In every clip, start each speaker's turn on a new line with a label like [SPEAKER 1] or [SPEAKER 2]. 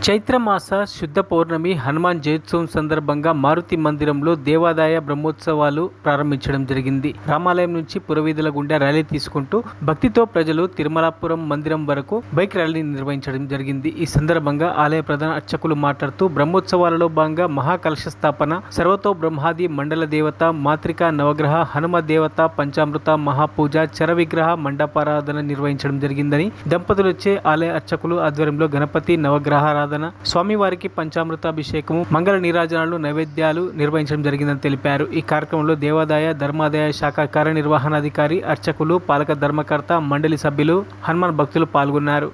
[SPEAKER 1] చైత్రమాస శుద్ధ పౌర్ణమి హనుమాన్ జయోత్సవం సందర్భంగా మారుతి మందిరంలో దేవాదాయ బ్రహ్మోత్సవాలు ప్రారంభించడం జరిగింది. రామాలయం నుంచి పురవీధుల గుండా ర్యాలీ తీసుకుంటూ భక్తితో ప్రజలు తిరుమలాపురం మందిరం వరకు బైక్ ర్యాలీ నిర్వహించడం జరిగింది. ఈ సందర్భంగా ఆలయ ప్రధాన అర్చకులు మాట్లాడుతూ బ్రహ్మోత్సవాలలో భాగంగా మహాకలశ స్థాపన, సర్వతో బ్రహ్మాది మండల దేవత, మాత్రికా నవగ్రహ, హనుమ దేవత, పంచామృత మహాపూజ, చర విగ్రహ మండపారాధన నిర్వహించడం జరిగిందని, దంపతులొచ్చే ఆలయ అర్చకులు ఆధ్వర్యంలో గణపతి నవగ్రహారాధన, స్వామివారికి పంచామృతాభిషేకము, మంగళ నీరాజనాలు, నైవేద్యాలు నిర్వహించడం జరిగిందని తెలిపారు. ఈ కార్యక్రమంలో దేవాదాయ ధర్మాదాయ శాఖ కార్యనిర్వహణాధికారి, అర్చకులు, పాలక ధర్మకర్త, మండలి సభ్యులు, హనుమాన్ భక్తులు పాల్గొన్నారు.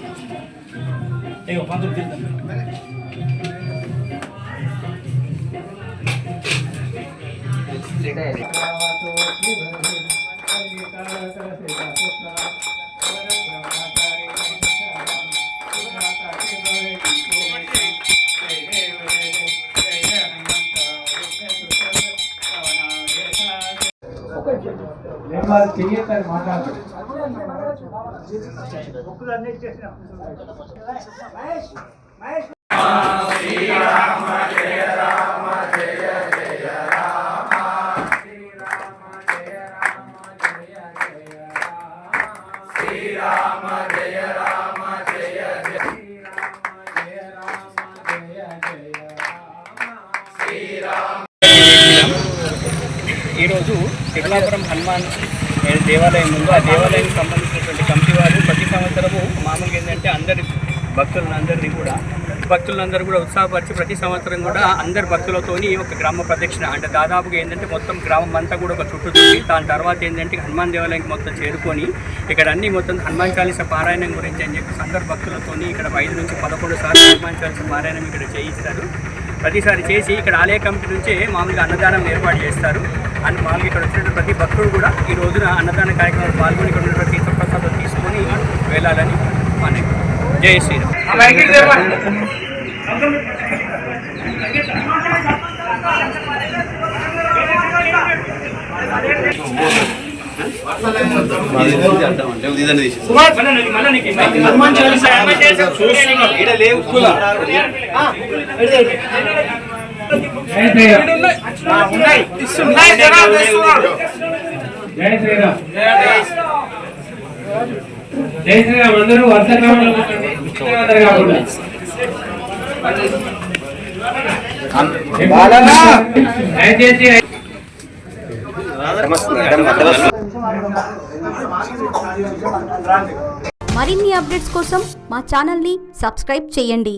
[SPEAKER 2] ఈరోజు తిరుమలాపురం హనుమాన్ దేవాలయం ముందు ఆ దేవాలయానికి సంబంధించినటువంటి కమిటీ వారు ప్రతి సంవత్సరము మామూలుగా ఏంటంటే భక్తులందరూ కూడా ఉత్సాహపరిచి ప్రతి సంవత్సరం కూడా అందరు భక్తులతోని ఒక గ్రామ ప్రదక్షిణ అంటే దాదాపుగా ఏంటంటే మొత్తం గ్రామం అంతా కూడా ఒక చుట్టూ తిరిగి దాని తర్వాత ఏంటంటే హనుమాన్ దేవాలయానికి మొత్తం చేరుకొని ఇక్కడ అన్ని మొత్తం హనుమాన్ చాలీస పారాయణం గురించి అని చెప్పి అందరు భక్తులతోని ఇక్కడ 5 నుంచి 11 సార్లు హనుమాన్ చాలీస పారాయణం ఇక్కడ చేయిస్తారు. ప్రతిసారి చేసి ఇక్కడ ఆలయ కమిటీ నుంచే మామూలుగా అన్నదానం ఏర్పాటు చేస్తారు. అండ్ మామూలుగా ఇక్కడ వచ్చినటువంటి ప్రతి భక్తుడు కూడా ఈ రోజున అన్నదాన కార్యక్రమంలో పాల్గొని ఇక్కడ ఉన్నటువంటి ప్రసాదం తీసుకొని వెళ్ళాలని మన జై శ్రీరామ్.
[SPEAKER 3] జై శ్రీరామ్. అందరూ వర్షక్రమంలో దయచేసి
[SPEAKER 4] మరిన్ని అప్డేట్స్ కోసం మా ఛానల్ని సబ్స్క్రైబ్ చేయండి.